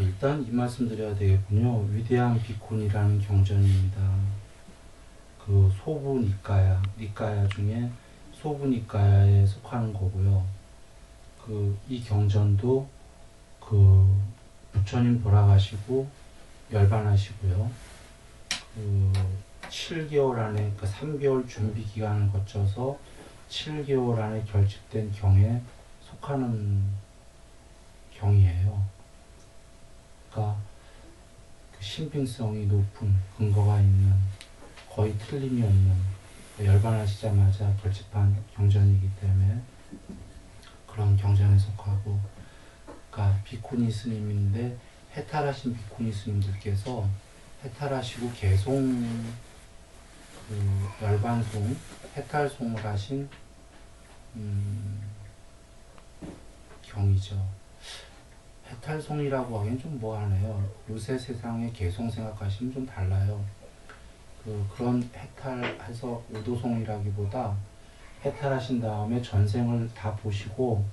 일단 이 말씀 드려야 되겠군요. 위대한 비콘이라는 경전입니다. 그 소부 니까야 중에 소부 니까야에 속하는 거고요. 이 경전도 그 부처님 돌아가시고 열반하시고요. 그 7개월 안에, 3개월 준비 기간을 거쳐서 7개월 안에 결집된 경에 속하는 경이에요. 그러니까 그 신빙성이 높은 근거가 있는, 거의 틀림이 없는, 열반하시자마자 결집한 경전이기 때문에 그런 경전에 속하고, 그러니까 비쿠니 스님인데 해탈하신 비쿠니 스님들께서 해탈하시고 개송, 열반송, 해탈송을 하신 경이죠. 해탈송이라고 하기엔 좀 뭐하네요. 요새 세상에 개송 생각하시면 좀 달라요. 그런 해탈해서 오도송이라기보다 해탈하신 다음에 전생을 다 보시고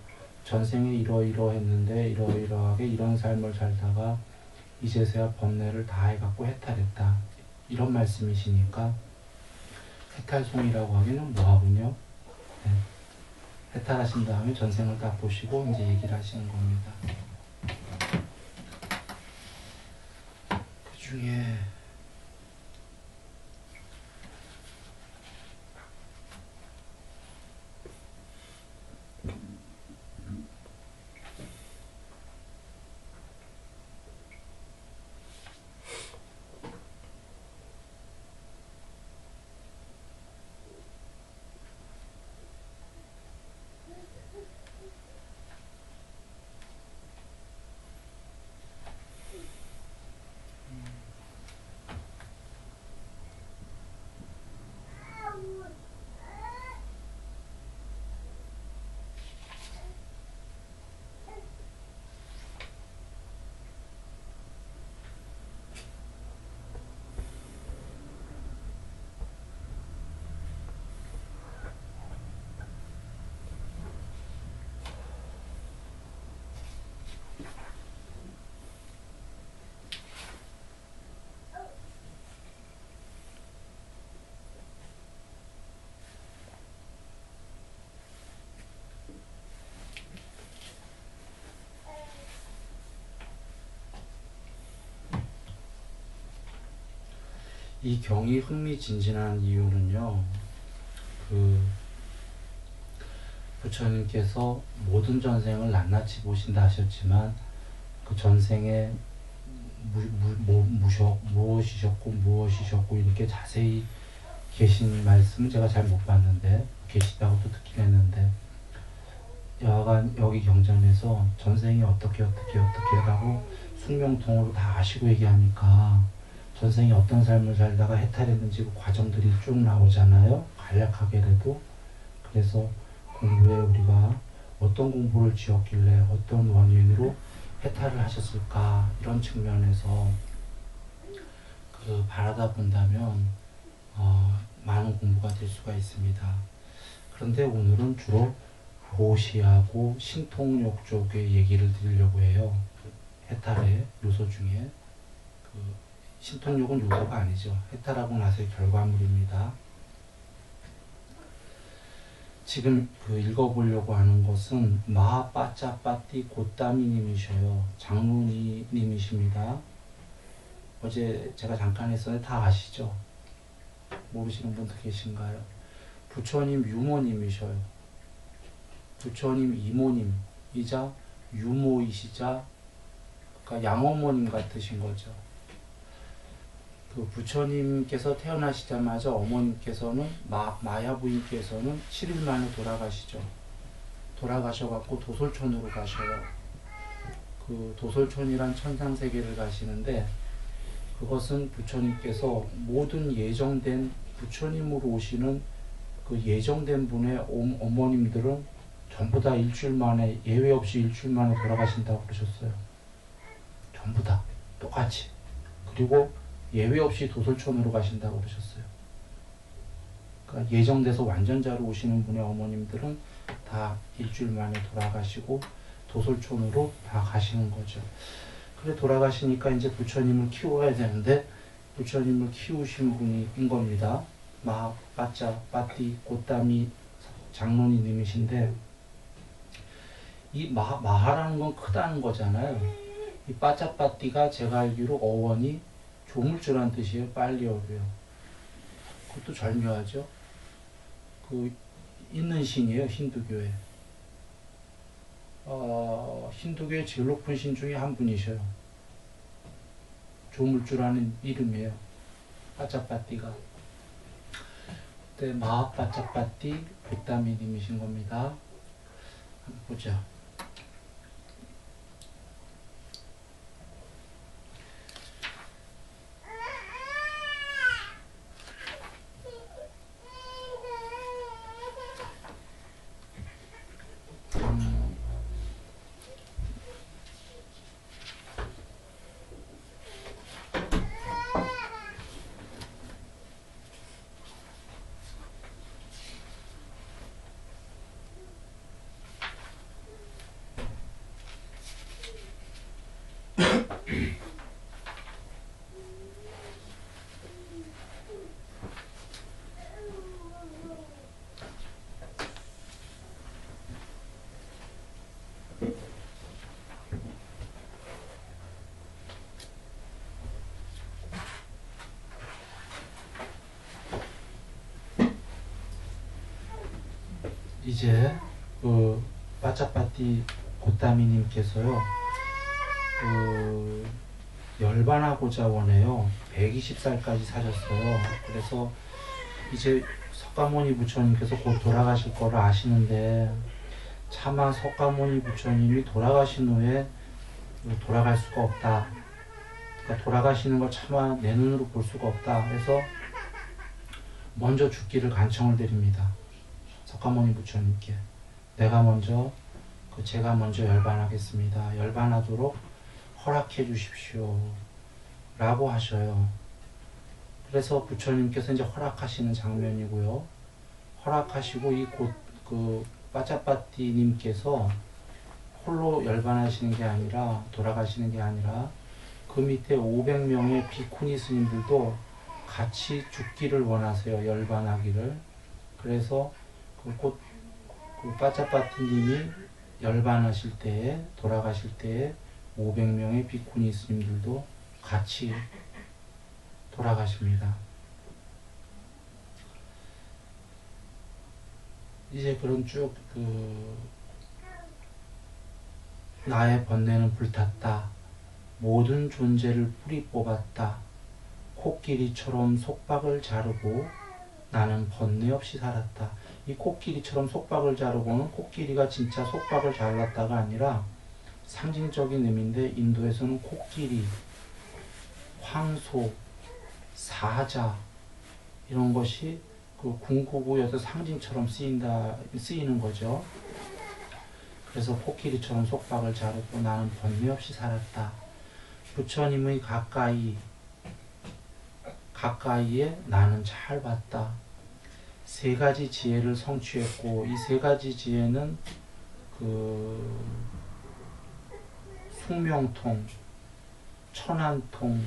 전생에 이러이러했는데 이러이러하게 이런 삶을 살다가 이제서야 번뇌를 다 해갖고 해탈했다, 이런 말씀이시니까 해탈송이라고 하기는 뭐하군요. 네. 해탈하신 다음에 전생을 다 보시고 이제 얘기를 하시는 겁니다. 그 중에 이 경이 흥미진진한 이유는요, 부처님께서 모든 전생을 낱낱이 보신다 하셨지만 그 전생에 무엇이셨고 이렇게 자세히 계신 말씀은 제가 잘 못 봤는데, 계시다고도 듣긴 했는데, 여하간 여기 경전에서 전생이 어떻게 하고 숙명통으로 다 아시고 얘기하니까 전생이 어떤 삶을 살다가 해탈했는지 그 과정들이 쭉 나오잖아요. 간략하게라도. 그래서 공부에 우리가 어떤 공부를 지었길래 어떤 원인으로 해탈을 하셨을까, 이런 측면에서 바라다 본다면 많은 공부가 될 수가 있습니다. 그런데 오늘은 주로 보시하고 신통욕 쪽의 얘기를 드리려고 해요. 해탈의 요소 중에 신통욕은 요소가 아니죠. 해탈하고 나서의 결과물입니다. 지금 읽어보려고 하는 것은 마하빠짜빠띠 고따미님이셔요. 장로님이십니다. 어제 제가 잠깐 했었는데 다 아시죠? 모르시는 분도 계신가요? 부처님 유모님이셔요. 부처님 이모님이자 유모이시자, 그러니까 양어머님 같으신 거죠. 부처님께서 태어나시자마자 어머님께서는 마야 부인께서는 7일 만에 돌아가시죠. 돌아가셔갖고 도솔촌으로 가셔요. 도솔촌이란 천상세계를 가시는데, 그것은 부처님께서 모든 예정된, 부처님으로 오시는 예정된 분의 어머님들은 전부 다 일주일 만에, 예외 없이 일주일 만에 돌아가신다고 그러셨어요. 전부 다 똑같이. 그리고 예외 없이 도솔촌으로 가신다고 그러셨어요. 그러니까 예정돼서 완전자로 오시는 분의 어머님들은 다 일주일 만에 돌아가시고 도솔촌으로 다 가시는 거죠. 그래 돌아가시니까 이제 부처님을 키워야 되는데 부처님을 키우신 분인 겁니다. 마하빠짜 빠띠 고따미 장로님이신데 이 마하라는 건 크다는 거잖아요. 이 빠짜빠띠가 제가 알기로 어원이 조물주란 뜻이에요. 빨리어로요. 그것도 절묘하죠. 그 있는 신이에요. 힌두교에. 힌두교의 제일 높은 신 중에 한 분이셔요. 조물주라는 이름이에요. 빠짜빠띠가. 그때 마하빠짜빠띠 고따미님이신 겁니다. 한번 보자. 이제 그 빠짜빠띠 고따미님께서요 열반하고자 원해요. 120살까지 사셨어요. 그래서 이제 석가모니 부처님께서 곧 돌아가실 거를 아시는데 차마 석가모니 부처님이 돌아가신 후에 돌아갈 수가 없다. 그러니까 돌아가시는 걸 차마 내 눈으로 볼 수가 없다. 그래서 먼저 죽기를 간청을 드립니다. 석가모니 부처님께 제가 먼저 열반하겠습니다. 열반하도록 허락해 주십시오. 라고 하셔요. 그래서 부처님께서 이제 허락하시는 장면이고요. 허락하시고 그 빠짜빠띠님께서 홀로 열반하시는 게 아니라 돌아가시는 게 아니라 그 밑에 500명의 비쿠니 스님들도 같이 죽기를 원하세요. 열반하기를. 그래서 그 빠짜빠띠님이 열반하실 때에 돌아가실 때에 500명의 비쿠니 스님들도 같이 돌아가십니다. 이제 그런 쭉 나의 번뇌는 불탔다. 모든 존재를 뿌리 뽑았다. 코끼리처럼 속박을 자르고 나는 번뇌 없이 살았다. 이 코끼리처럼 속박을 자르고는 코끼리가 진짜 속박을 잘랐다가 아니라 상징적인 의미인데 인도에서는 코끼리, 황소, 사자 이런 것이 그 궁극의 상징처럼 쓰이는 거죠. 그래서 코끼리처럼 속박을 자르고 나는 번뇌 없이 살았다. 부처님의 가까이에 나는 잘 봤다. 세 가지 지혜를 성취했고 이 세 가지 지혜는 숙명통, 천안통,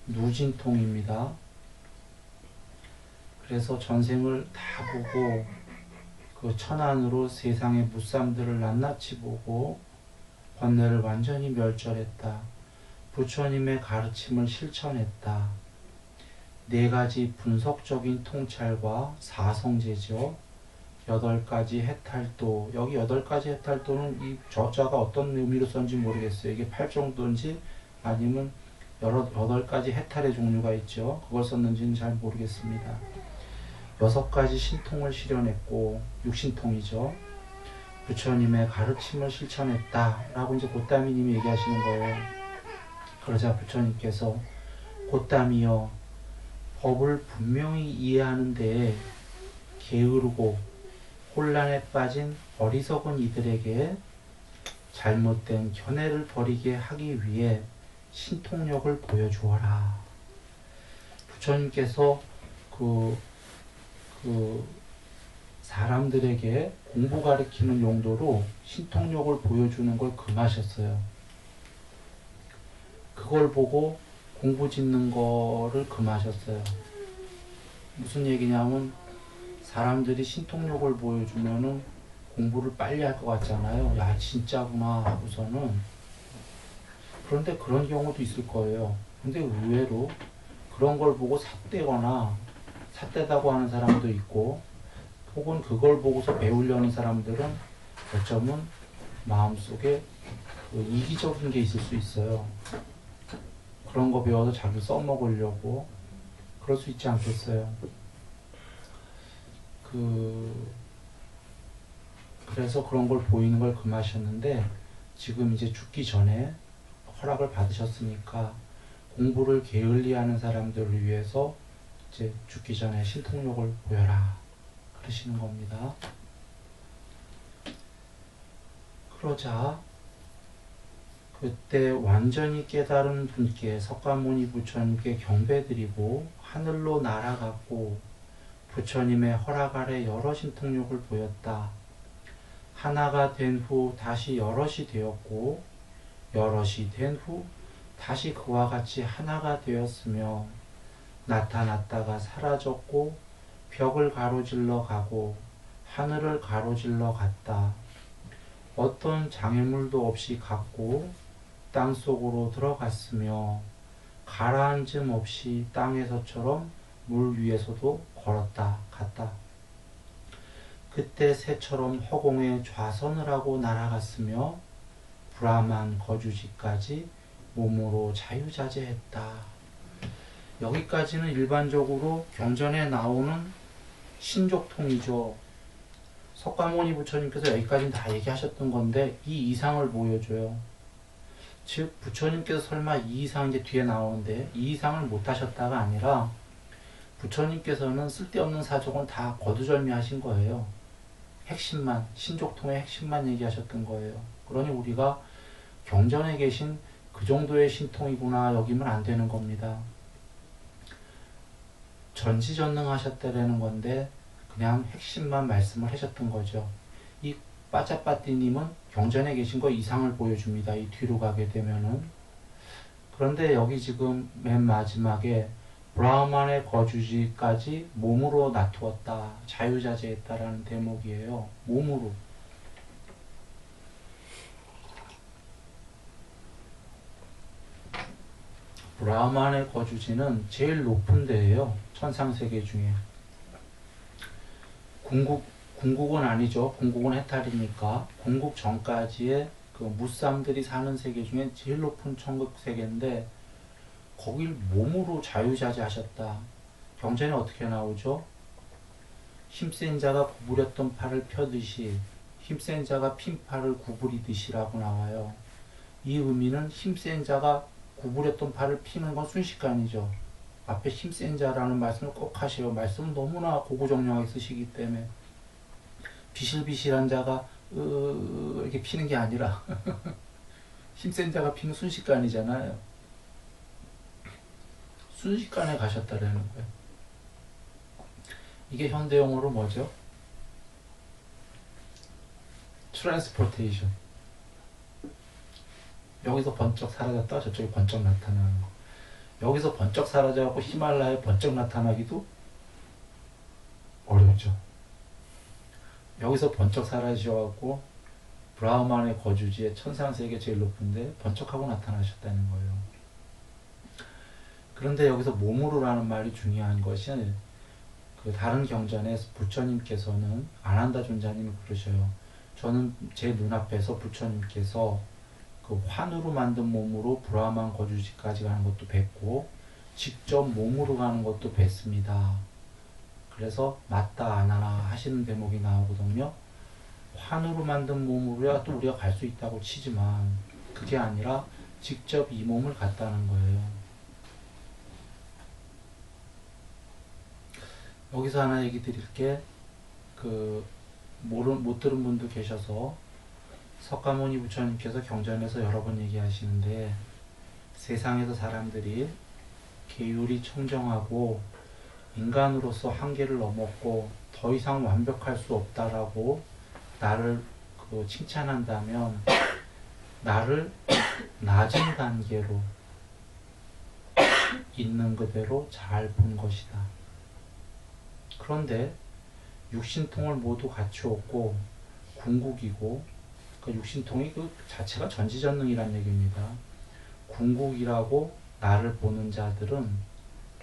누진통입니다. 그래서 전생을 다 보고 그 천안으로 세상의 무쌈들을 낱낱이 보고 번뇌를 완전히 멸절했다. 부처님의 가르침을 실천했다. 네 가지 분석적인 통찰과 사성제죠. 8가지 해탈도. 여기 8가지 해탈도는 이 저자가 어떤 의미로 썼는지 모르겠어요. 이게 8정도인지 아니면 8가지 해탈의 종류가 있죠. 그걸 썼는지는 잘 모르겠습니다. 6가지 신통을 실현했고, 육신통이죠. 부처님의 가르침을 실천했다. 라고 이제 고따미님이 얘기하시는 거예요. 그러자 부처님께서 고따미여, 법을 분명히 이해하는 데에 게으르고 혼란에 빠진 어리석은 이들에게 잘못된 견해를 버리게 하기 위해 신통력을 보여주어라. 부처님께서 사람들에게 공부 가르치는 용도로 신통력을 보여주는 걸 금하셨어요. 그걸 보고 공부 짓는 거를 금하셨어요. 무슨 얘기냐면 사람들이 신통력을 보여주면은 공부를 빨리 할 것 같잖아요. 야, 진짜구나 하고서는. 그런데 그런 경우도 있을 거예요. 근데 의외로 그런 걸 보고 삿대다고 하는 사람도 있고, 혹은 그걸 보고서 배우려는 사람들은 어쩌면 마음속에 그 이기적인 게 있을 수 있어요. 그런 거 배워서 자기 써먹으려고 그럴 수 있지 않겠어요. 그래서 그런 걸 보이는 걸 금하셨는데, 지금 이제 죽기 전에 허락을 받으셨으니까 공부를 게을리하는 사람들을 위해서 이제 죽기 전에 신통력을 보여라 그러시는 겁니다. 그러자 그때 완전히 깨달은 분께 석가모니 부처님께 경배드리고 하늘로 날아갔고 부처님의 허락 아래 여러 신통력을 보였다. 하나가 된 후 다시 여럿이 되었고 여럿이 된 후 다시 그와 같이 하나가 되었으며 나타났다가 사라졌고 벽을 가로질러 가고 하늘을 가로질러 갔다. 어떤 장애물도 없이 갔고 땅속으로 들어갔으며 가라앉음 없이 땅에서처럼 물 위에서도 걸었다 갔다. 그때 새처럼 허공에 좌선을 하고 날아갔으며 브라만 거주지까지 몸으로 자유자재했다. 여기까지는 일반적으로 경전에 나오는 신족통이죠. 석가모니 부처님께서 여기까지는 다 얘기하셨던 건데 이 이상을 보여줘요. 즉 부처님께서 설마 이 이상 이제 뒤에 나오는데 이 이상을 못하셨다가 아니라 부처님께서는 쓸데없는 사족은 다 거두절미하신 거예요. 핵심만, 신족통의 핵심만 얘기하셨던 거예요. 그러니 우리가 경전에 계신 그 정도의 신통이구나 여기면 안 되는 겁니다. 전지전능하셨다라는 건데 그냥 핵심만 말씀을 하셨던 거죠. 이 빠짜빠띠님은 경전에 계신 거 이상을 보여줍니다. 이 뒤로 가게 되면은. 그런데 여기 지금 맨 마지막에 브라흐만의 거주지까지 몸으로 놔두었다. 자유자재했다라는 대목이에요. 몸으로. 브라흐만의 거주지는 제일 높은 데예요. 천상세계 중에. 궁국은 아니죠. 궁국은 해탈이니까. 궁국 전까지의 그 무쌈들이 사는 세계 중에 제일 높은 천국 세계인데 거길 몸으로 자유자재하셨다. 경전에 어떻게 나오죠? 힘센 자가 구부렸던 팔을 펴듯이 힘센 자가 핀 팔을 구부리듯이라고 나와요. 이 의미는 힘센 자가 구부렸던 팔을 피는 건 순식간이죠. 앞에 힘센 자라는 말씀을 꼭 하셔요. 말씀을 너무나 고고정령하게 쓰시기 때문에 비실비실한 자가 이렇게 피는 게 아니라 힘센 자가 피는 순식간이잖아요. 순식간에 가셨다라는 거예요. 이게 현대용어로 뭐죠? 트랜스포테이션. 여기서 번쩍 사라졌다 저쪽에 번쩍 나타나는 거. 여기서 번쩍 사라져갖고 히말라야에 번쩍 나타나기도 어렵죠. 여기서 번쩍 사라지셔갖고 브라흐만의 거주지에 천상세계 제일 높은데 번쩍하고 나타나셨다는 거예요. 그런데 여기서 몸으로라는 말이 중요한 것은 그 다른 경전에 부처님께서는 아난다 존자님이 그러셔요. 저는 제 눈앞에서 부처님께서 그 환으로 만든 몸으로 브라만 거주지까지 가는 것도 뵀고 직접 몸으로 가는 것도 뵀습니다. 그래서 맞다 안 하나 하시는 대목이 나오거든요. 환으로 만든 몸으로야 또 우리가 갈 수 있다고 치지만 그게 아니라 직접 이 몸을 갔다는 거예요. 여기서 하나 얘기 드릴게. 못 들은 분도 계셔서 석가모니 부처님께서 경전에서 여러 번 얘기하시는데 세상에서 사람들이 계율이 청정하고 인간으로서 한계를 넘었고 더 이상 완벽할 수 없다라고 나를 칭찬한다면 나를 낮은 단계로 있는 그대로 잘 본 것이다. 그런데 육신통을 모두 갖추었고 궁극이고, 그 육신통이 그 자체가 전지전능이란 얘기입니다. 궁극이라고 나를 보는 자들은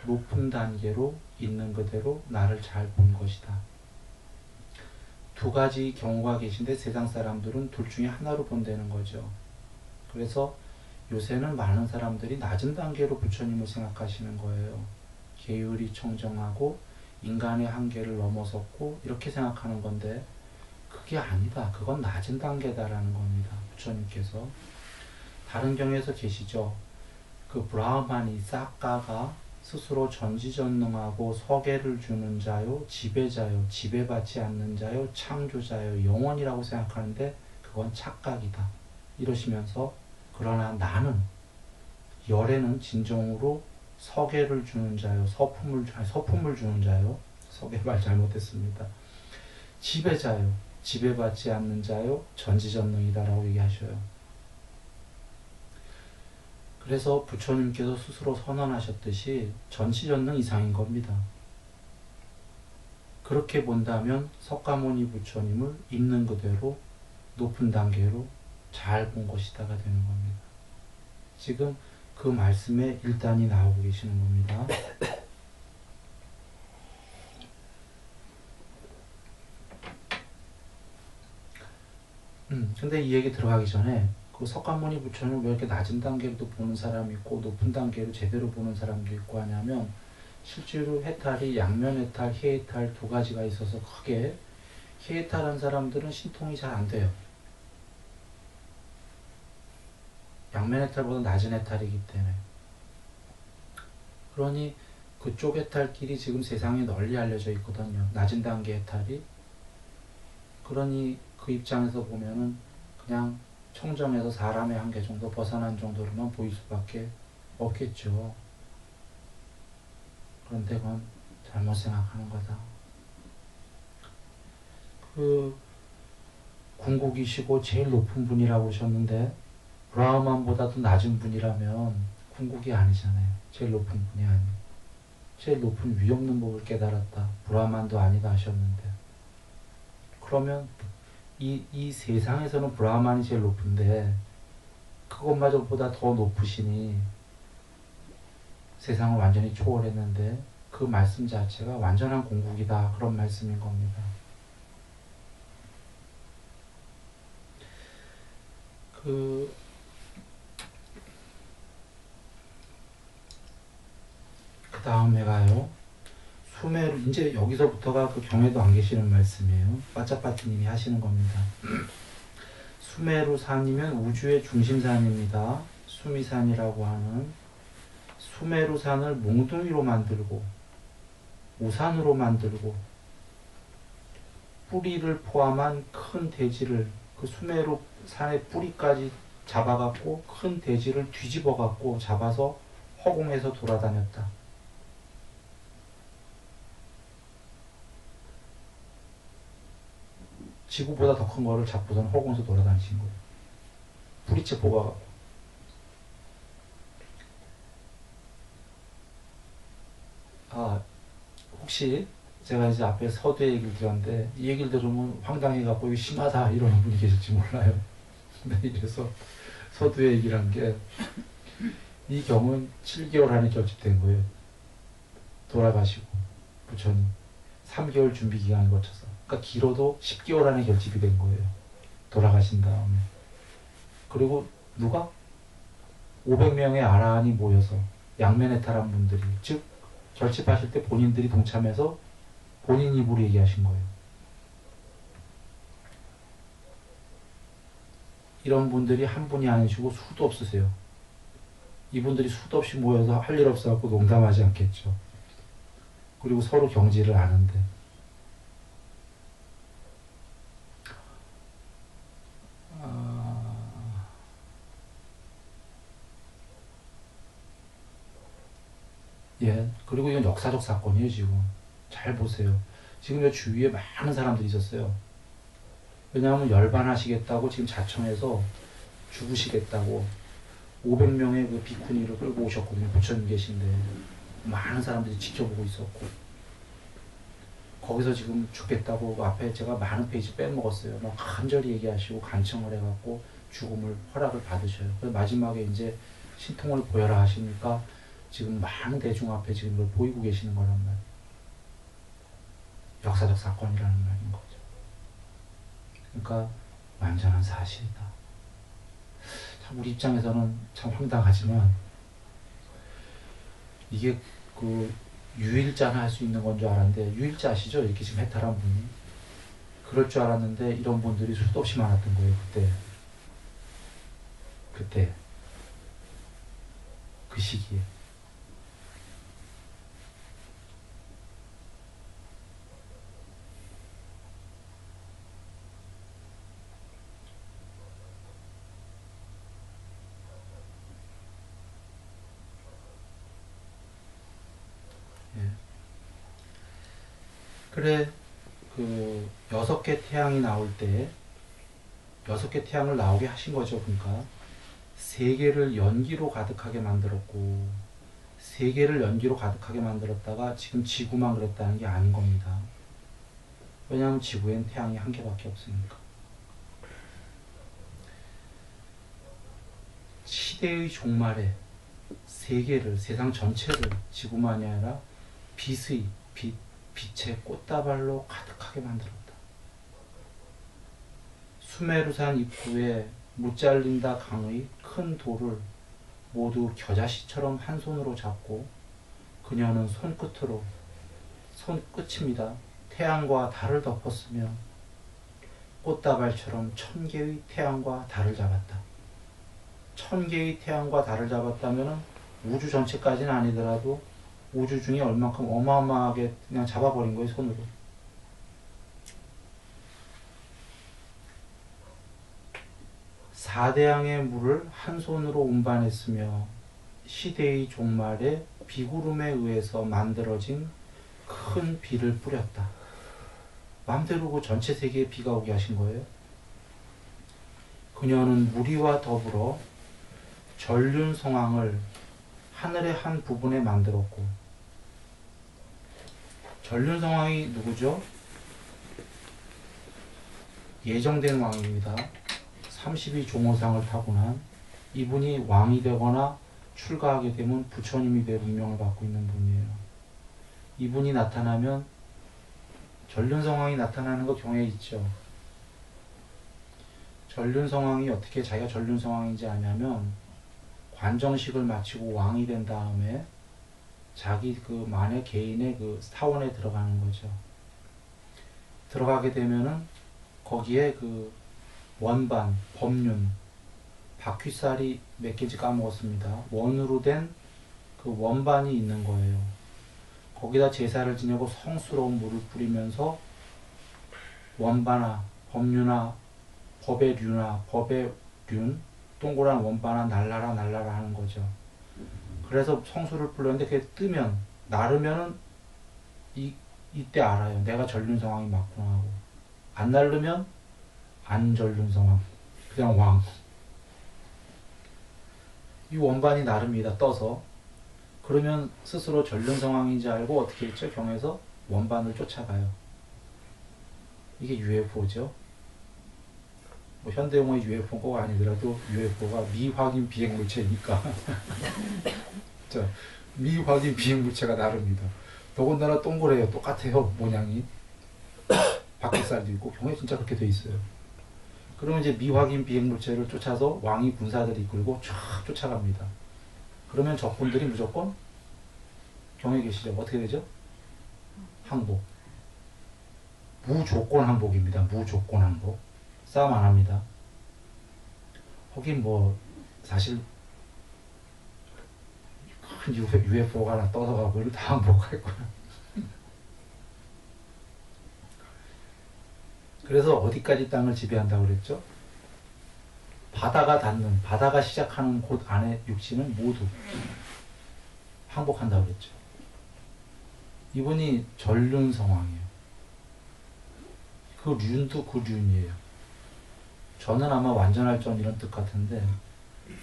높은 단계로 있는 그대로 나를 잘 본 것이다. 두 가지 경우가 계신데 세상 사람들은 둘 중에 하나로 본다는 거죠. 그래서 요새는 많은 사람들이 낮은 단계로 부처님을 생각하시는 거예요. 게으리 청정하고 인간의 한계를 넘어섰고 이렇게 생각하는 건데, 그게 아니다. 그건 낮은 단계다라는 겁니다. 부처님께서. 다른 경에서 계시죠. 그 브라흐마니 사카가 스스로 전지전능하고 서계를 주는 자요, 지배자요, 지배받지 않는 자요, 창조자요, 영원이라고 생각하는데 그건 착각이다. 이러시면서, 그러나 나는 열에는 진정으로 서계를 주는 자요, 서품을 주는 자요, 서계 말 잘못했습니다. 지배자요, 지배받지 않는 자요, 전지전능이다라고 얘기하셔요. 그래서 부처님께서 스스로 선언하셨듯이 전지전능 이상인 겁니다. 그렇게 본다면 석가모니 부처님을 있는 그대로 높은 단계로 잘 본 것이다가 되는 겁니다. 지금 그 말씀에 일단이 나오고 계시는 겁니다. 근데 이 얘기 들어가기 전에, 그 석가모니 부처님을 왜 이렇게 낮은 단계로도 보는 사람이 있고 높은 단계로 제대로 보는 사람도 있고 하냐면, 실제로 해탈이 양면 해탈, 해해탈 두 가지가 있어서, 크게 해해탈한 사람들은 신통이 잘 안 돼요. 양면 해탈보다 낮은 해탈이기 때문에. 그러니 그쪽 해탈길이 지금 세상에 널리 알려져 있거든요. 낮은 단계 해탈이. 그러니 그 입장에서 보면은 그냥 청정에서 사람의 한계 정도 벗어난 정도로만 보일 수밖에 없겠죠. 그런데 그건 잘못 생각하는 거다. 그 궁극이시고 제일 높은 분이라고 하셨는데, 브라흐만보다도 낮은 분이라면 궁극이 아니잖아요. 제일 높은 분이 아니에요. 제일 높은 위없는 법을 깨달았다. 브라흐만도 아니다 하셨는데, 그러면 이 세상에서는 브라흐만이 제일 높은데 그것마저보다 더 높으시니 세상을 완전히 초월했는데, 그 말씀 자체가 완전한 공국이다, 그런 말씀인 겁니다. 그 다음에 가요. 수메루, 이제 여기서부터가 그 경에도 안 계시는 말씀이에요. 빠짜빠티님이 하시는 겁니다. 수메루산이면 우주의 중심산입니다. 수미산이라고 하는 수메루산을 몽둥이로 만들고 우산으로 만들고 뿌리를 포함한 큰 대지를, 그 수메루산의 뿌리까지 잡아갖고 큰 대지를 뒤집어갖고 잡아서 허공에서 돌아다녔다. 지구보다 더 큰 거를 잡고선 허공에서 돌아다니신 거예요. 뿌리채 뽑아갖고. 혹시 제가 이제 앞에 서두의 얘기를 들었는데, 이 얘기를 들으면 황당해갖고 이거 심하다 이러는 분이 계실지 몰라요. 근데 이래서 서두의 얘기란 게, 이 경은 7개월 안에 결집된 거예요. 돌아가시고 부처님 3개월 준비 기간을 거쳐서. 그러니까 길어도 10개월 안에 결집이 된 거예요. 돌아가신 다음에. 그리고 누가? 500명의 아라한이 모여서 양면해탈한 분들이, 즉 결집하실 때 본인들이 동참해서 본인 입으로 얘기하신 거예요. 이런 분들이 한 분이 아니시고 수도 없으세요. 이분들이 수도 없이 모여서 할 일 없어갖고 농담하지 않겠죠. 그리고 서로 경지를 아는데. 예. 그리고 이건 역사적 사건이에요, 지금. 잘 보세요. 지금 여 주위에 많은 사람들이 있었어요. 왜냐하면 열반하시겠다고 지금 자청해서 죽으시겠다고 500명의 그 비쿠니를 끌고 오셨거든요. 부처님 계신데 많은 사람들이 지켜보고 있었고, 거기서 지금 죽겠다고 그 앞에 제가 많은 페이지 빼먹었어요. 막 간절히 얘기하시고 간청을 해갖고 죽음을 허락을 받으셔요. 그래서 마지막에 이제 신통을 보여라 하시니까 지금 많은 대중 앞에 지금 이걸 보이고 계시는 거란 말이에요. 역사적 사건이라는 말인 거죠. 그러니까 완전한 사실이다. 참 우리 입장에서는 참 황당하지만 이게 그 유일자나 할 수 있는 건 줄 알았는데, 유일자 아시죠? 이렇게 지금 해탈한 분이. 그럴 줄 알았는데 이런 분들이 수도 없이 많았던 거예요. 그때 그 시기에. 예. 그래, 그 6개 태양이 나올 때 6개 태양을 나오게 하신 거죠. 그러니까 3개를 연기로 가득하게 만들었고, 3개를 연기로 가득하게 만들었다가 지금 지구만 그랬다는 게 아닌 겁니다. 왜냐하면 지구엔 태양이 1개밖에 없으니까. 시대의 종말에 3개를, 세상 전체를, 지구만이 아니라 빛의 꽃다발로 가득하게 만들었다. 수메르산 입구에 무잘린다 강의 큰 돌을 모두 겨자씨처럼 한 손으로 잡고, 그녀는 손끝입니다. 태양과 달을 덮었으며 꽃다발처럼 1000개의 태양과 달을 잡았다. 1000개의 태양과 달을 잡았다면 우주 전체까지는 아니더라도 우주 중에 얼만큼 어마어마하게 그냥 잡아버린 거예요, 손으로. 사대양의 물을 한 손으로 운반했으며 시대의 종말에 비구름에 의해서 만들어진 큰 비를 뿌렸다. 마음대로 그 전체 세계에 비가 오게 하신 거예요. 그녀는 무리와 더불어 전륜성왕을 하늘의 한 부분에 만들었고, 전륜성왕이 누구죠? 예정된 왕입니다. 32 종호상을 타고난 이분이 왕이 되거나 출가하게 되면 부처님이 될 운명을 받고 있는 분이에요. 이분이 나타나면, 전륜성왕이 나타나는 거 경에 있죠. 전륜성왕이 어떻게 자기가 전륜성왕인지 아냐면, 관정식을 마치고 왕이 된 다음에 자기 그 만의 개인의 그 사원에 들어가는 거죠. 들어가게 되면은 거기에 그 원반, 법륜, 바퀴살이 몇 개인지 까먹었습니다. 원으로 된 그 원반이 있는 거예요. 거기다 제사를 지내고 성스러운 물을 뿌리면서 원반아, 법륜아, 법의 륜, 동그란 원반아 날라라 하는 거죠. 그래서 성수를 불렀는데 그게 뜨면, 나르면은 이때 알아요. 내가 전륜성왕이 맞구나 하고. 안 나르면 안 전륜성왕, 그냥 왕. 이 원반이 나릅니다. 떠서. 그러면 스스로 전륜성왕인지 알고 어떻게 했죠? 경에서 원반을 쫓아가요. 이게 UFO죠. 뭐 현대용어의 UFO는 꼭 아니더라도 UFO가 미확인 비행물체니까. 자, 미확인 비행물체가 나릅니다. 더군다나 동그래요. 똑같아요. 모양이. 바퀴살도 있고 경우에 진짜 그렇게 돼 있어요. 그러면 이제 미확인 비행물체를 쫓아서 왕이 군사들이 이끌고 쫙 쫓아갑니다. 그러면 적군들이 무조건 경에 계시죠. 어떻게 되죠? 항복. 무조건 항복입니다. 무조건 항복. 싸움 안 합니다. 거긴 뭐 사실 큰 UFO가 하나 떠서 가고 이걸 다 항복할 거야. 그래서 어디까지 땅을 지배한다고 그랬죠? 바다가 시작하는 곳 안에 육신은 모두 항복한다고 그랬죠. 이분이 전륜성왕이에요. 그 륜도 그 륜이에요. 저는 아마 완전할 전 이런 뜻 같은데,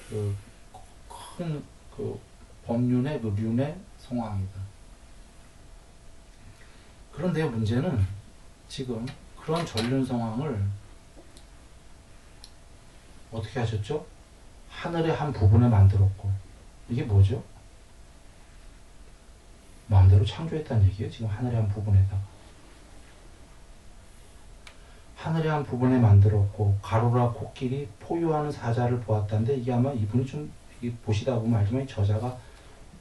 그 큰 그 법륜의 그 륜의 성황이다. 그런데 문제는 지금 그런 전륜 성황을 어떻게 하셨죠? 하늘의 한 부분에 만들었고, 이게 뭐죠? 마음대로 창조했다는 얘기예요. 지금 하늘의 한 부분에다가. 하늘의 한 부분에 만들었고, 가로라 코끼리 포유하는 사자를 보았다는데, 이게 아마 이분이 좀 보시다 보면 알지만 이 저자가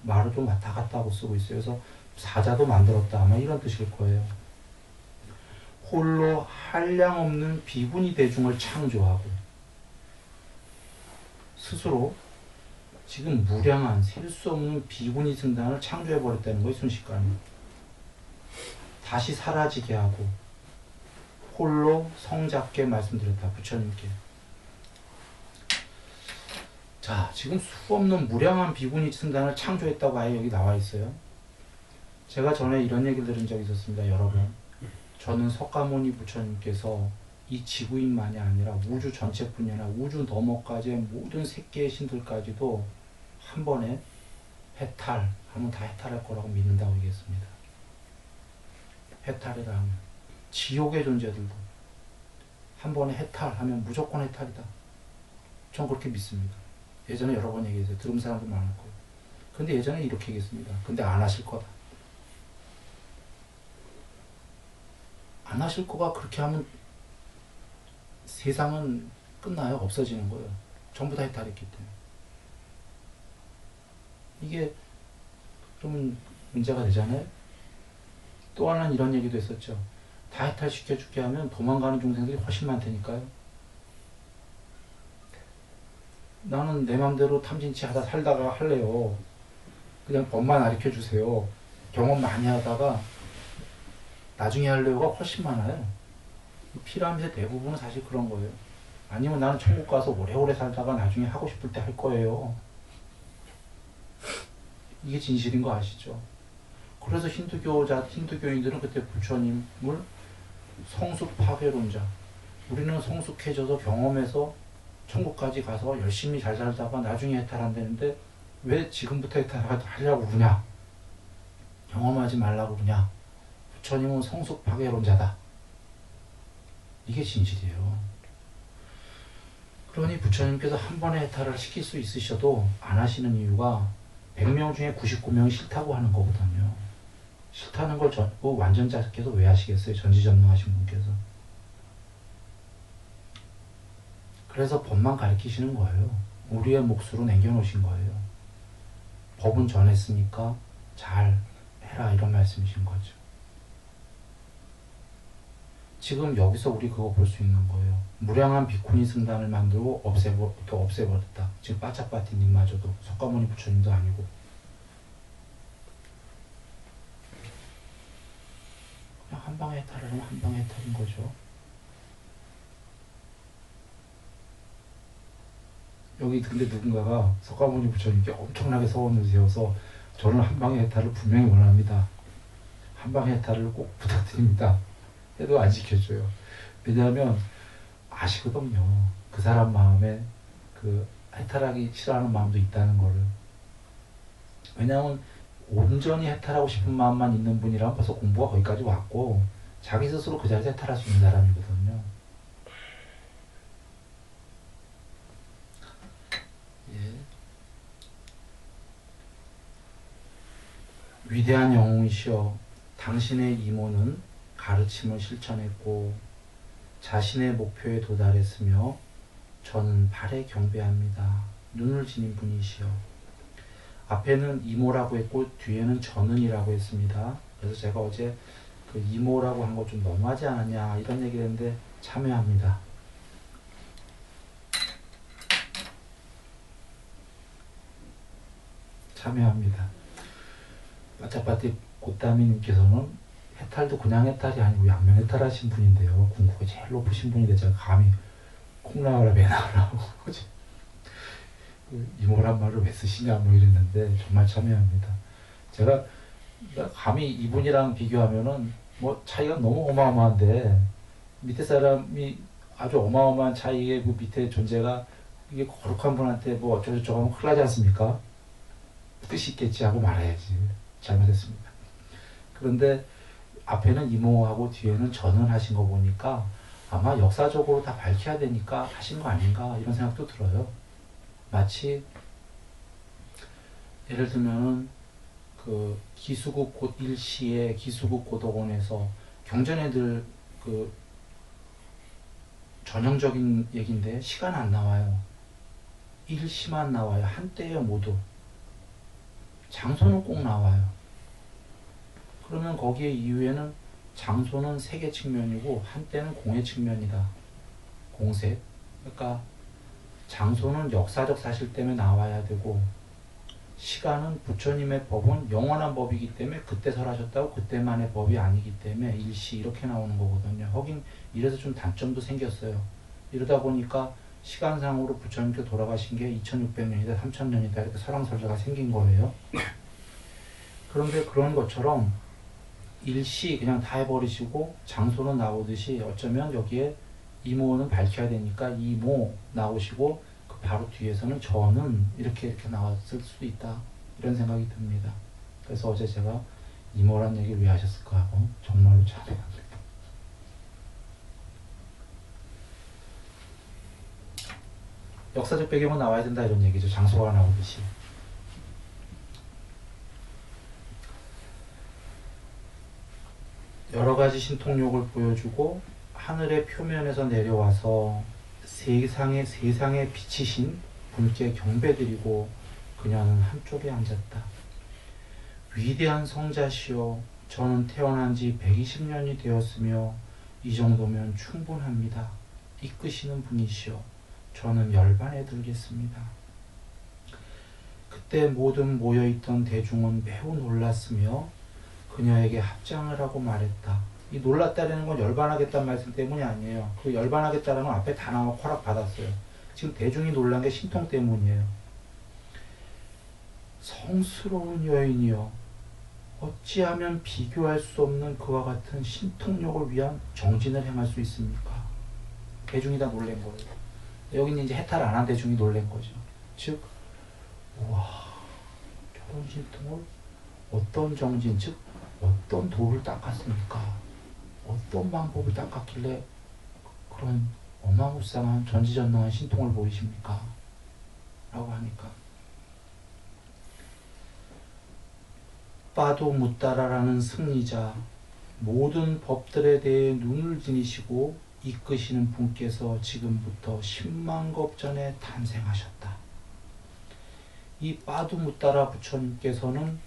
말을 좀 왔다 갔다 하고 쓰고 있어요. 그래서 사자도 만들었다, 아마 이런 뜻일 거예요. 홀로 한량없는 비구니 대중을 창조하고, 스스로 지금 무량한 셀 수 없는 비구니 승단을 창조해버렸다는 거예요. 순식간에. 다시 사라지게 하고 홀로 성잡게 말씀드렸다. 부처님께. 자, 지금 수없는 무량한 비구니 승단을 창조했다고 아예 여기 나와 있어요. 제가 전에 이런 얘기를 들은 적이 있었습니다. 여러 번. 저는 석가모니 부처님께서 이 지구인만이 아니라 우주 전체뿐이 아니라 우주 너머까지의 모든 새끼의 신들까지도 한 번에 해탈하면 다 해탈할 거라고 믿는다고 얘기했습니다. 해탈이라 하면 지옥의 존재들도 한 번에 해탈하면 무조건 해탈이다. 전 그렇게 믿습니다. 예전에 여러 번 얘기했어요. 들은 사람도 많을 거예요. 근데 예전에 이렇게 얘기했습니다. 근데 안 하실 거다. 안 하실 거가 그렇게 하면 세상은 끝나요. 없어지는 거예요. 전부 다 해탈했기 때문에. 이게 그러면 문제가 되잖아요. 또 하나는 이런 얘기도 했었죠. 다 해탈시켜주게 하면 도망가는 중생들이 훨씬 많다니까요. 나는 내 맘대로 탐진치 하다 살다가 할래요. 그냥 법만 가르쳐주세요. 경험 많이 하다가 나중에 하려고가 훨씬 많아요. 피라미드 대부분은 사실 그런 거예요. 아니면 나는 천국 가서 오래오래 살다가 나중에 하고 싶을 때 할 거예요. 이게 진실인 거 아시죠? 그래서 힌두교인들은 그때 부처님을 성숙 파괴론자, 우리는 성숙해져서 경험해서 천국까지 가서 열심히 잘 살다가 나중에 해탈한다는데 왜 지금부터 해탈하려고 그러냐? 경험하지 말라고 그러냐? 부처님은 성숙 파괴론자다. 이게 진실이에요. 그러니 부처님께서 한 번에 해탈을 시킬 수 있으셔도 안 하시는 이유가 100명 중에 99명이 싫다고 하는 거거든요. 싫다는 걸 완전자께서 왜 하시겠어요? 전지전능하신 분께서. 그래서 법만 가르치시는 거예요. 우리의 몫으로 남겨놓으신 거예요. 법은 전했으니까 잘 해라 이런 말씀이신 거죠. 지금 여기서 우리 그거 볼 수 있는 거예요. 무량한 비쿠니 승단을 만들고 없애버렸다. 지금 빠짜빠티님마저도 석가모니 부처님도 아니고. 그냥 한 방에 해탈을 하면 한 방에 해탈인 거죠. 여기 근데 누군가가 석가모니 부처님께 엄청나게 서원을 세워서 저는 한 방에 해탈을 분명히 원합니다. 한 방에 해탈을 꼭 부탁드립니다. 해도 안 지켜줘요. 왜냐하면 아시거든요. 그 사람 마음에 그 해탈하기 싫어하는 마음도 있다는 거를. 왜냐하면 온전히 해탈하고 싶은 마음만 있는 분이라면 벌써 공부가 거기까지 왔고 자기 스스로 그 자리에서 해탈할 수 있는 사람이거든요. 예. 위대한 영웅이시여, 당신의 이모는 가르침을 실천했고 자신의 목표에 도달했으며 저는 발에 경배합니다. 눈을 지닌 분이시여. 앞에는 이모라고 했고 뒤에는 저는이라고 했습니다. 그래서 제가 어제 그 이모라고 한 거 좀 너무하지 않았냐 이런 얘기를 했는데 참여합니다. 참여합니다. 빠짜빠띠 꽃다미님께서는 해탈도 그냥 해탈이 아니고 양면 해탈하신 분인데요. 궁극이 제일 높으신 분인데 제가 감히 콩 나와라 매 나와라고 이모란 말을 왜 쓰시냐 뭐 이랬는데 정말 참여합니다. 제가 감히 이분이랑 비교하면은 뭐 차이가 너무 어마어마한데 밑에 사람이 아주 어마어마한 차이의 그 밑에 존재가 이게 거룩한 분한테 뭐 어쩌고저쩌고 하면 큰일 나지 않습니까? 뜻이 있겠지 하고 말아야지. 잘못했습니다. 그런데 앞에는 이모하고 뒤에는 전언하신 거 보니까 아마 역사적으로 다 밝혀야 되니까 하신 거 아닌가 이런 생각도 들어요. 마치 예를 들면은 그 기수국 일시에 기수국 고덕원에서 경전애들 그 전형적인 얘기인데 시간 안 나와요. 일시만 나와요. 한때에 모두. 장소는 꼭 나와요. 그러면 거기에 이후에는 장소는 세계 측면이고 한때는 공의 측면이다. 공세. 그러니까 장소는 역사적 사실 때문에 나와야 되고 시간은 부처님의 법은 영원한 법이기 때문에 그때 설하셨다고 그때만의 법이 아니기 때문에 일시 이렇게 나오는 거거든요. 하긴 이래서 좀 단점도 생겼어요. 이러다 보니까 시간상으로 부처님께 돌아가신 게 2600년이다 3000년이다 이렇게 설왕설자가 생긴 거예요. 그런데 그런 것처럼 일시 그냥 다 해버리시고 장소는 나오듯이 어쩌면 여기에 이모는 밝혀야 되니까 이모 나오시고 그 바로 뒤에서는 저는 이렇게 나왔을 수도 있다 이런 생각이 듭니다. 그래서 어제 제가 이모란 얘기를 왜 하셨을까 하고 정말로 잘해합니다. 역사적 배경은 나와야 된다 이런 얘기죠. 장소가 나오듯이. 여러 가지 신통력을 보여주고 하늘의 표면에서 내려와서 세상에 비치신 분께 경배드리고 그녀는 한쪽에 앉았다. 위대한 성자시여, 저는 태어난 지 120년이 되었으며 이 정도면 충분합니다. 이끄시는 분이시여, 저는 열반에 들겠습니다. 그때 모든 모여있던 대중은 매우 놀랐으며 그녀에게 합장을 하고 말했다. 이 놀랐다는 건 열반하겠다는 말씀 때문이 아니에요. 그 열반하겠다는 건 앞에 다 나와 허락받았어요. 지금 대중이 놀란 게 신통 때문이에요. 성스러운 여인이여, 어찌하면 비교할 수 없는 그와 같은 신통력을 위한 정진을 행할 수 있습니까? 대중이 다 놀란 거예요. 여기는 이제 해탈 안 한 대중이 놀란 거죠. 즉, 우와, 저런 신통을 어떤 정진, 즉 어떤 도를 닦았습니까? 어떤 방법을 닦았길래 그런 어마무쌍한 전지전능한 신통을 보이십니까? 라고 하니까 빠도 무따라라는 승리자, 모든 법들에 대해 눈을 지니시고 이끄시는 분께서 지금부터 10만 겁 전에 탄생하셨다. 이 빠도 무따라 부처님께서는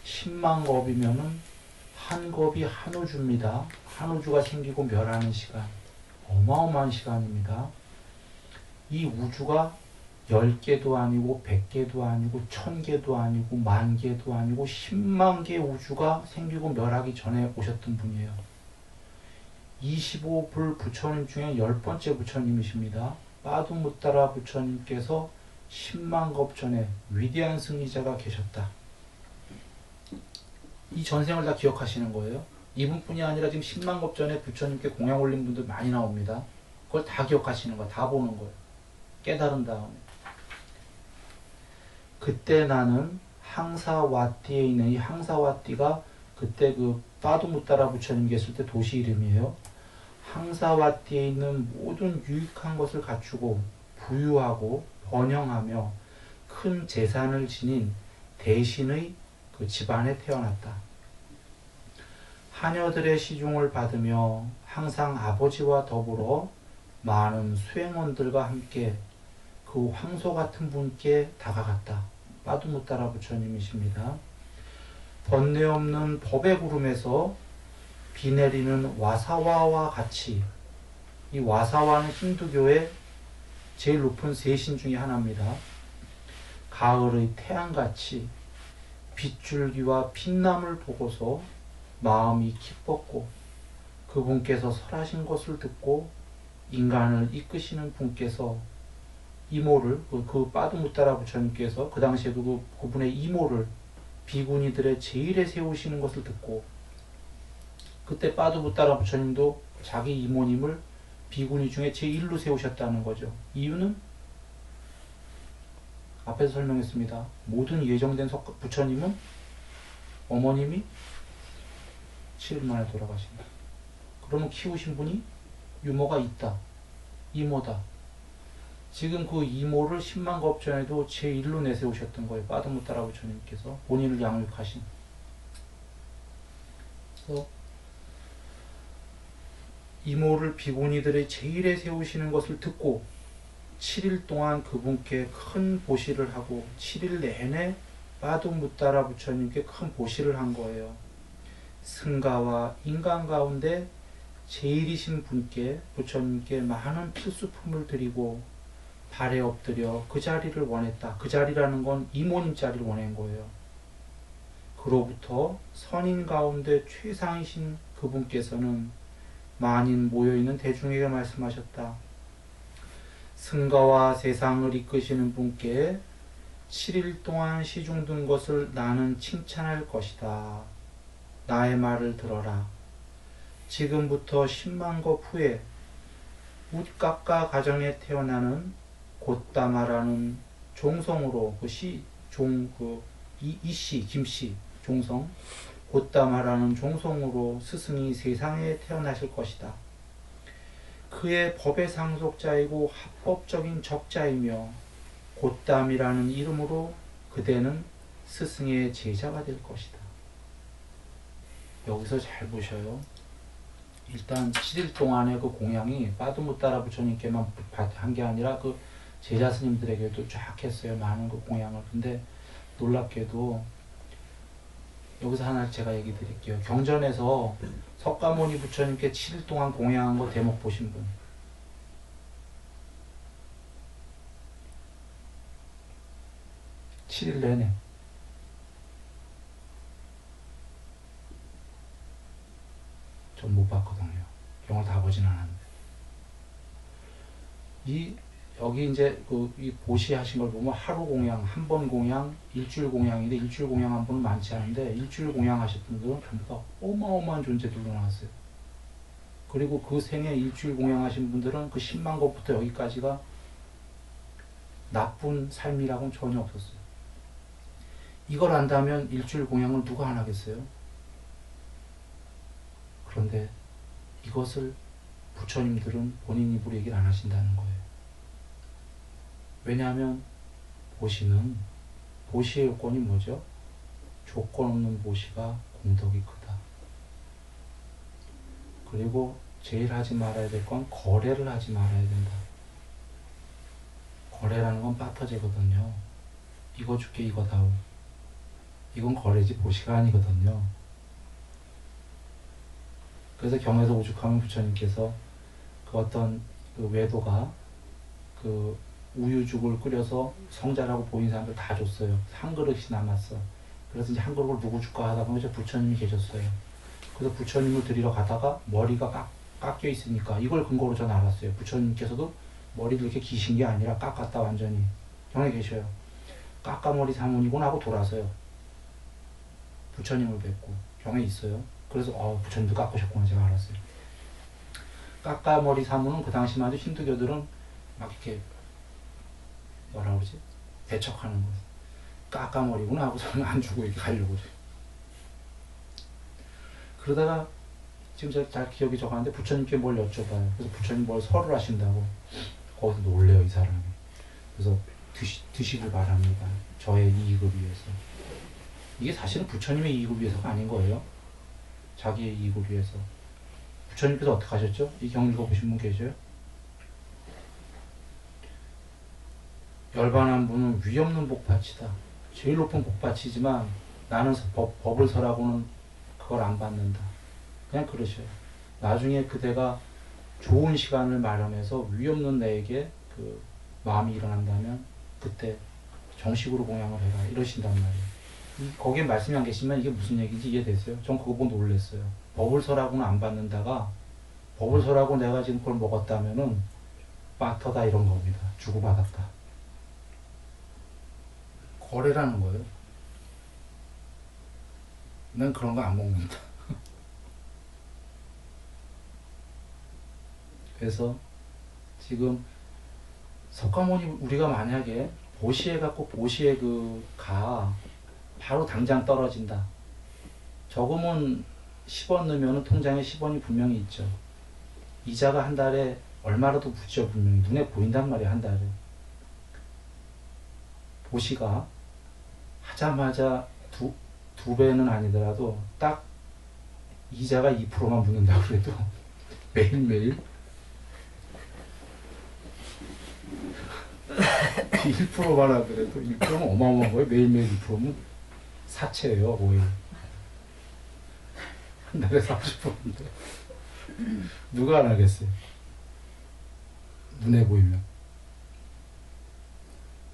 10만 겁이면은 한 겁이 한 우주입니다. 한 우주가 생기고 멸하는 시간, 어마어마한 시간입니다. 이 우주가 10개도 아니고 100개도 아니고 1000개도 아니고 10,000개도 아니고 10만 개 우주가 생기고 멸하기 전에 오셨던 분이에요. 25불 부처님 중에 10번째 부처님이십니다. 빠두무따라 부처님께서 10만 겁 전에 위대한 승리자가 계셨다. 이 전생을 다 기억하시는 거예요. 이분뿐이 아니라 지금 10만 겁 전에 부처님께 공양 올린 분들 많이 나옵니다. 그걸 다 기억하시는 거예요. 다 보는 거예요. 깨달은 다음에. 그때 나는 항사와띠에 있는 이 항사와띠가 그때 그 빠두무따라 부처님 계실 때 도시 이름이에요. 항사와띠에 있는 모든 유익한 것을 갖추고 부유하고 번영하며 큰 재산을 지닌 대신의 그 집안에 태어났다. 하녀들의 시중을 받으며 항상 아버지와 더불어 많은 수행원들과 함께 그 황소 같은 분께 다가갔다. 빠두무따라 부처님이십니다. 번뇌 없는 법의 구름에서 비 내리는 와사와와 같이, 이 와사와는 힌두교의 제일 높은 세신 중에 하나입니다. 가을의 태양같이 빗줄기와 빛남을 보고서 마음이 기뻤고 그분께서 설하신 것을 듣고 인간을 이끄시는 분께서 이모를, 그 빠두무따라 부처님께서 그 당시에도 그분의 이모를 비구니들의 제일에 세우시는 것을 듣고, 그때 빠두무따라 부처님도 자기 이모님을 비구니 중에 제1로 세우셨다는 거죠. 이유는 앞에서 설명했습니다. 모든 예정된 부처님은 어머님이 7일 만에 돌아가신다. 그러면 키우신 분이 유모가 있다. 이모다. 지금 그 이모를 10만 겁 전에도 제1로 내세우셨던 거예요. 빠드무따라 부처님께서 본인을 양육하신. 그래서 이모를 비구니들의 제일에 세우시는 것을 듣고 7일 동안 그분께 큰 보시를 하고 7일 내내 빠드무따라 부처님께 큰 보시를 한 거예요. 승가와 인간 가운데 제일이신 분께 부처님께 많은 필수품을 드리고 발에 엎드려 그 자리를 원했다. 그 자리라는 건 이모님 자리를 원한 거예요. 그로부터 선인 가운데 최상이신 그분께서는 만인 모여있는 대중에게 말씀하셨다. 승가와 세상을 이끄시는 분께 7일 동안 시중든 것을 나는 칭찬할 것이다. 나의 말을 들어라. 지금부터 10만 겁 후에 웃깎가 가정에 태어나는 곧다마라는 종성으로 이씨 김씨 종성 곧다마라는 종성으로 스승이 세상에 태어나실 것이다. 그의 법의 상속자이고 합법적인 적자이며 곧담이라는 이름으로 그대는 스승의 제자가 될 것이다. 여기서 잘 보셔요. 일단 7일 동안의 그 공양이 빠드무따라 부처님께만 한 게 아니라 그 제자 스님들에게도 쫙 했어요. 많은 그 공양을. 근데 놀랍게도 여기서 하나 제가 얘기 드릴게요. 경전에서 석가모니 부처님께 7일 동안 공양한 거 대목 보신 분. 7일 내내. 전 못 봤거든요. 경을 다 보진 않았는데. 여기 이제 이 보시 하신 걸 보면 하루 공양, 한 번 공양, 일주일 공양인데 일주일 공양 한 번은 많지 않은데 일주일 공양 하실 분들은 전부 다 어마어마한 존재들로 나왔어요. 그리고 그 생에 일주일 공양 하신 분들은 그 10만 것부터 여기까지가 나쁜 삶이라고는 전혀 없었어요. 이걸 안다면 일주일 공양을 누가 안 하겠어요? 그런데 이것을 부처님들은 본인 입으로 얘기를 안 하신다는 거예요. 왜냐하면 보시의 요건이 뭐죠? 조건 없는 보시가 공덕이 크다. 그리고 제일 하지 말아야 될 건 거래를 하지 말아야 된다. 거래라는 건 빠터제거든요. 이거 줄게 이거 다오. 이건 거래지 보시가 아니거든요. 그래서 경에서 오죽하면 부처님께서 그 어떤 그 외도가 그 우유죽을 끓여서 성자라고 보인 사람들 다 줬어요. 한 그릇이 남았어. 그래서 이제 한 그릇을 누구 줄까 하다 보면 이제 부처님이 계셨어요. 그래서 부처님을 드리러 가다가 머리가 깎여 있으니까 이걸 근거로 전 알았어요. 부처님께서도 머리를 이렇게 기신 게 아니라 깎았다 완전히. 경에 계셔요. 깎아머리 사문이구나 하고 돌아서요. 부처님을 뵙고 경에 있어요. 그래서 부처님도 깎으셨구나 제가 알았어요. 깎아머리 사문은 그 당시만 해도 힌두교들은 막 이렇게 뭐라 그러지? 배척하는 거예요. 깎아머리구나 하고 저는 안 주고 이렇게 가려고 그래요. 그러다가 지금 제가 잘 기억이 적었는데 부처님께 뭘 여쭤봐요. 그래서 부처님 뭘 설을 하신다고. 거기서 놀래요 이 사람이. 그래서 드시길 바랍니다. 저의 이익을 위해서. 이게 사실은 부처님의 이익을 위해서가 아닌 거예요. 자기의 이익을 위해서. 부처님께서 어떻게 하셨죠? 이 경 읽어보신 분 계셔요? 열반한 분은 위없는 복받치다. 제일 높은 복받치지만 나는 법을 설하고는 그걸 안 받는다. 그냥 그러셔요. 나중에 그대가 좋은 시간을 마련해서 위없는 내에게 그 마음이 일어난다면 그때 정식으로 공양을 해라 이러신단 말이에요. 거기에 말씀이 안 계시면 이게 무슨 얘기인지 이해되세요? 전 그거 보고 놀랐어요. 법을 설하고는 안 받는다가 법을 설하고 내가 지금 그걸 먹었다면은 빠터다 이런 겁니다. 주고받았다. 거래라는 거예요. 난 그런 거 안 먹는다. 그래서 지금 석가모니 우리가 만약에 보시해갖고 보시해 가 바로 당장 떨어진다. 저금은 10원 넣으면 통장에 10원이 분명히 있죠. 이자가 한 달에 얼마라도 붙죠. 분명히 눈에 보인단 말이야. 한 달에. 보시가 하자마자 두 배는 아니더라도 딱 이자가 2%만 붙는다고 그래도 매일매일 1%만 하더라도 1%는 어마어마한 거예요. 매일매일 2%면 사채예요. 5일. 한 달에 30%인데 누가 안 하겠어요. 눈에 보이면.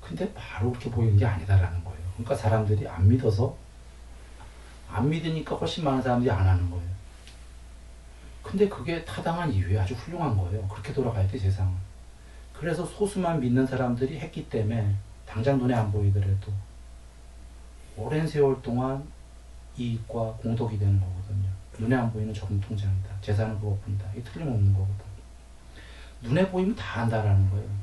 근데 바로 그렇게 보이는 게 아니다라는 거예요. 그러니까 사람들이 안 믿어서, 안 믿으니까 훨씬 많은 사람들이 안 하는 거예요. 근데 그게 타당한 이유에 아주 훌륭한 거예요. 그렇게 돌아가야 돼, 세상은. 그래서 소수만 믿는 사람들이 했기 때문에 당장 눈에 안 보이더라도 오랜 세월 동안 이익과 공덕이 되는 거거든요. 눈에 안 보이는 저금 통장이다. 재산은 그것뿐이다. 이게 틀림없는 거거든. 눈에 보이면 다 한다라는 거예요.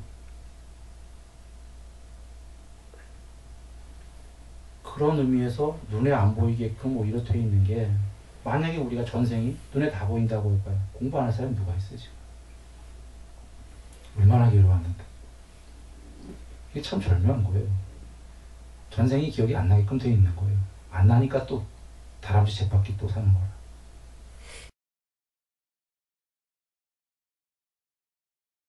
그런 의미에서 눈에 안 보이게끔 오히려 돼 있는 게, 만약에 우리가 전생이 눈에 다 보인다고 해봐요. 공부 안 할 사람이 누가 있어요, 지금? 얼마나 괴로웠는데. 이게 참 절묘한 거예요. 전생이 기억이 안 나게끔 돼 있는 거예요. 안 나니까 또 다람쥐 쳇바퀴 또 사는 거라.